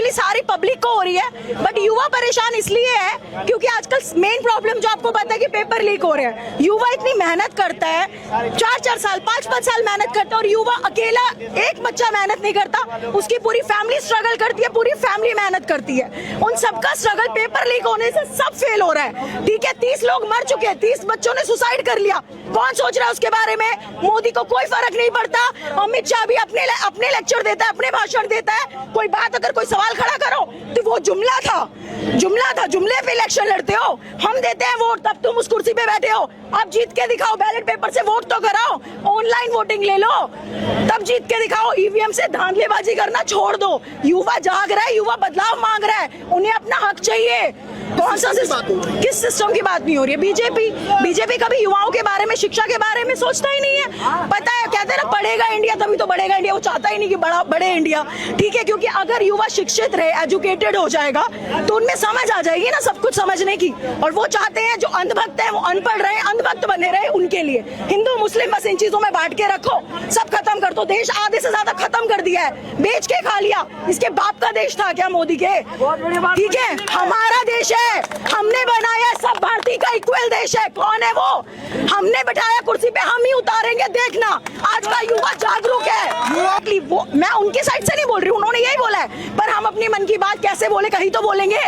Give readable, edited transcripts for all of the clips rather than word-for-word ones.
Basically सारी public को हो रही है, बट युवा परेशान इसलिए है क्योंकि आजकल मेन प्रॉब्लम जो आपको पता है कि पेपर लीक हो रहे हैं। युवा इतनी मेहनत करता है, 4-4 साल 5-5 साल मेहनत करता है, और युवा अकेला एक बच्चा मेहनत नहीं करता, उसकी पूरी फैमिली स्ट्रगल करती है, पूरी फैमिली मेहनत करती है। उन सबका स्ट्रगल पेपर लीक होने से सब फेल हो रहा है। ठीक है, 30 लोग मर चुके हैं, 30 बच्चों ने सुसाइड कर लिया। कौन सोच रहा है उसके बारे में? मोदी को कोई फर्क नहीं पड़ता। अमित शाह भी अपने लेक्चर देता है, अपने भाषण देता है। कोई बात अगर कोई सवाल खड़ा करो तो वो जुमला था, जुमले पे इलेक्शन लड़ते हो। हम देते हैं वोट, तब तुम उस कुर्सी पे बैठे हो। अब जीत के दिखाओ, बैलेट पेपर से वोट तो कराओ, ऑनलाइन वोटिंग ले लो, तब जीत के दिखाओ। ईवीएम से धांधलेबाजी करना छोड़ दो। युवा जाग रहा है, युवा बदलाव मांग रहा है, उन्हें अपना हक चाहिए। कौन सा किस सिस्टम की बात नहीं हो रही है? बीजेपी कभी युवाओं के बारे में, शिक्षा के बारे में सोचता ही नहीं है। पता है, कहते हैं ना बढ़ेगा इंडिया तभी तो बढ़ेगा इंडिया। वो चाहता ही नहीं कि बढ़े इंडिया। ठीक है, क्योंकि अगर युवा शिक्षित रहे, एजुकेटेड हो जाएगा तो उनमें समझ आ जाएगी ना सब कुछ समझने की। और वो चाहते हैं जो अंधभक्त है वो अनपढ़ रहे, अंधभक्त बने रहे। उनके लिए हिंदू मुस्लिम बस इन चीजों में बांट के रखो, सब खत्म कर दो। देश आधे से ज्यादा खत्म कर दिया है, बेच के खा लिया। इसके बाप का देश था क्या मोदी के? ठीक है, हमारा देश है, हमने बनाया, सब भारतीय का इक्वल देश है। कौन है वो? हमने बैठाया कुर्सी पे, हम ही उतारेंगे। देखना, आज का युवा जागरूक है। वो मैं उनकी साइड से नहीं बोल रही हूँ, उन्होंने यही बोला है, पर हम अपनी मन की बात कैसे बोले, कहीं तो बोलेंगे।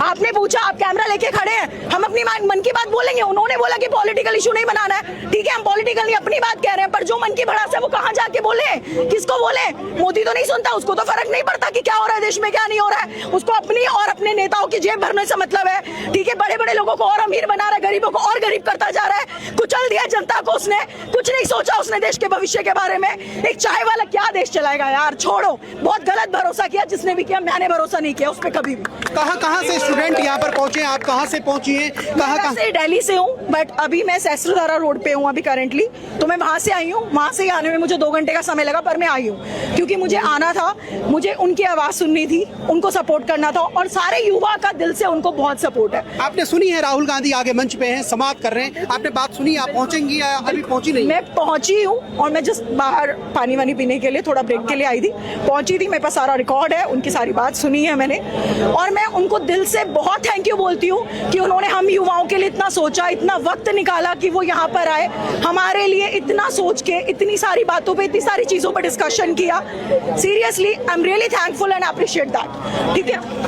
आपने पूछा, आप कैमरा लेके खड़े हैं, हम अपनी मन की बात बोलेंगे। उन्होंने बोला कि पॉलिटिकल इशू नहीं बनाना है। ठीक है, हम पॉलिटिकल नहीं, अपनी बात कह रहे हैं, पर जो मन की भड़ास है वो कहाँ जाके बोले, किसको बोले? मोदी तो नहीं सुनता, उसको तो फर्क नहीं पड़ता कि क्या हो रहा है देश में, क्या नहीं हो रहा है। उसको अपनी और अपने नेताओं की जेब भरने से मतलब है। ठीक है, बड़े बड़े लोगों को और अमीर बना रहा है, गरीबों को और गरीब करता जा रहा है। कुचल दिया जनता को उसने, कुछ नहीं सोचा उसने देश के भविष्य के बारे में। एक चाय वाला क्या देश चलाएगा यार? छोड़ो, बहुत गलत भरोसा किया जिसने भी किया, मैंने भरोसा नहीं किया उस पर कभी भी। कहाँ से स्टूडेंट यहाँ पर पहुंचे? आप कहाँ से पहुंची हैं? कहाँ से? दिल्ली से हूँ, बट अभी मैं सहस्त्रधारा रोड पे हूँ अभी करंटली। तो मैं वहां से आई हूँ, वहां से आने में मुझे 2 घंटे का समय लगा, पर मैं आई हूँ क्योंकि मुझे आना था, मुझे उनकी आवाज सुननी थी, उनको सपोर्ट करना था, और सारे युवा का दिल से उनको बहुत सपोर्ट है। आपने सुनी है राहुल गांधी आगे मंच पे हैं, समाप्त कर रहे हैं, आपने बात सुनी? आप पहुंचेंगी या अभी पहुंची नहीं? मैं पहुंची हूँ और मैं जस्ट बाहर पानी वानी पीने के लिए, थोड़ा ब्रेक के लिए आई थी। पहुंची थी, मेरे पास सारा रिकॉर्ड है, उनकी सारी बात सुनी है मैंने, और मैं उनको दिल से बहुत थैंक यू बोलती हूँ कि उन्होंने हम युवाओं के लिए इतना सोचा, इतना वक्त निकाला कि वो यहाँ पर आए, हमारे लिए इतना सोच के, इतनी सारी बातों पे, इतनी सारी चीजों पर डिस्कशन किया। Seriously I am really thankful and appreciate that. ठीक है।